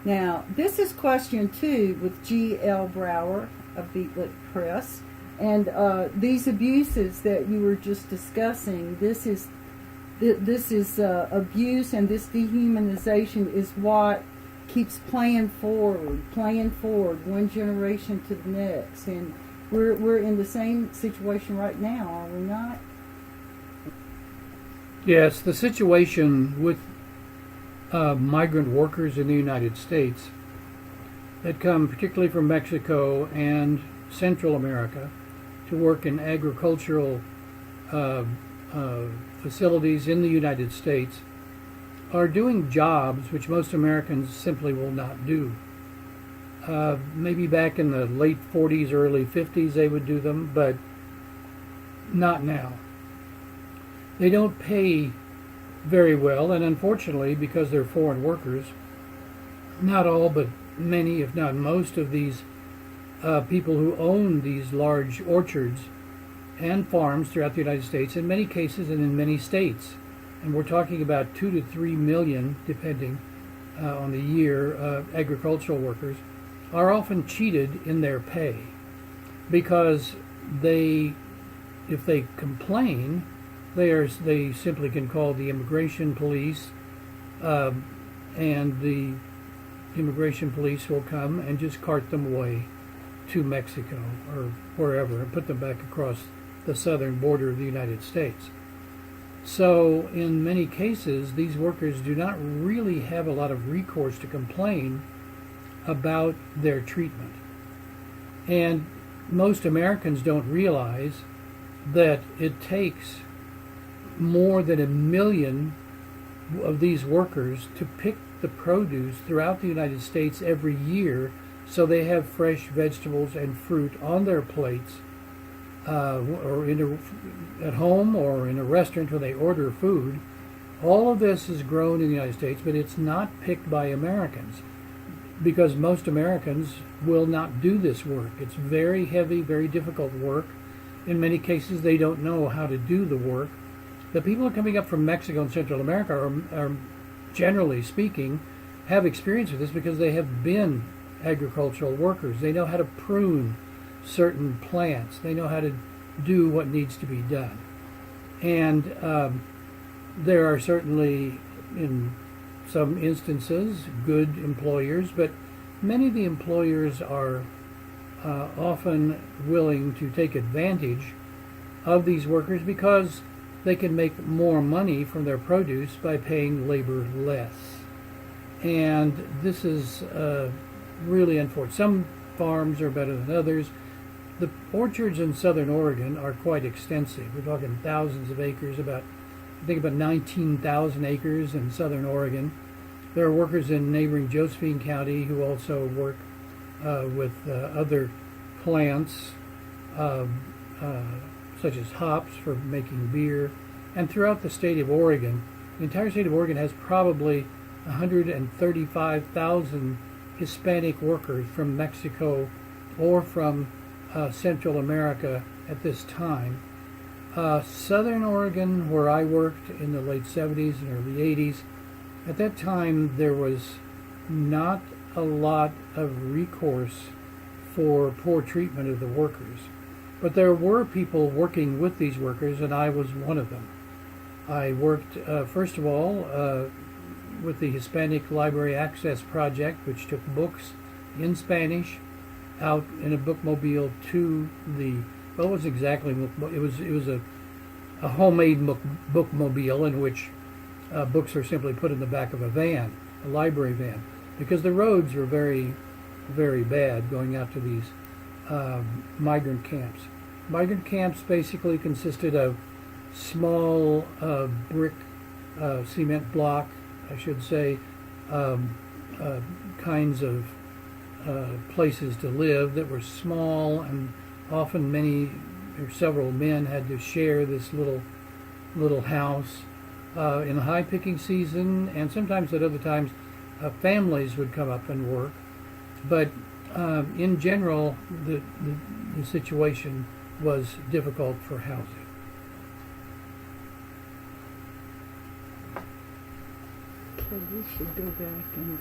Now, this is question 2 with G.L. Brower of Beatlick Press. And these abuses that you were just discussing, this is abuse, and this dehumanization is what keeps playing forward, one generation to the next. And we're in the same situation right now, are we not? Yes, the situation with migrant workers in the United States that come particularly from Mexico and Central America to work in agricultural facilities in the United States are doing jobs which most Americans simply will not do. Maybe back in the late 40s, early 50s they would do them, but not now. They don't pay very well, and unfortunately, because they're foreign workers, not all but many, if not most, of these people who own these large orchards and farms throughout the United States, in many cases and in many states, and we're talking about 2 to 3 million, depending on the year, agricultural workers, are often cheated in their pay because if they complain, they simply can call the immigration police, and the immigration police will come and just cart them away to Mexico or wherever and put them back across the southern border of the United States. So in many cases, these workers do not really have a lot of recourse to complain about their treatment. And most Americans don't realize that it takes more than 1 million of these workers to pick the produce throughout the United States every year, so they have fresh vegetables and fruit on their plates, or at home or in a restaurant when they order food. All of this is grown in the United States, but it's not picked by Americans because most Americans will not do this work. It's very heavy, very difficult work. In many cases, they don't know how to do the work. The people coming up from Mexico and Central America are generally speaking, have experience with this because they have been agricultural workers. They know how to prune certain plants. They know how to do what needs to be done. And there are certainly, in some instances, good employers, but many of the employers are often willing to take advantage of these workers because they can make more money from their produce by paying labor less. And this is really unfortunate. Some farms are better than others. The orchards in southern Oregon are quite extensive. We're talking thousands of acres, I think about 19,000 acres in southern Oregon. There are workers in neighboring Josephine County who also work with other plants, such as hops for making beer. And throughout the state of Oregon, the entire state of Oregon has probably 135,000 Hispanic workers from Mexico or from Central America at this time. Southern Oregon, where I worked in the late 70s and early 80s, at that time there was not a lot of recourse for poor treatment of the workers. But there were people working with these workers, and I was one of them. I worked, first of all, with the Hispanic Library Access Project, which took books in Spanish out in a bookmobile to the, well, it was exactly, it was a homemade bookmobile in which books are simply put in the back of a van, a library van, because the roads were very, very bad going out to these migrant camps. Migrant camps basically consisted of small brick, cement block, I should say, kinds of places to live that were small, and often many or several men had to share this little house in the high picking season, and sometimes at other times families would come up and work. But in general, the situation was difficult for housing. Okay, we should go back and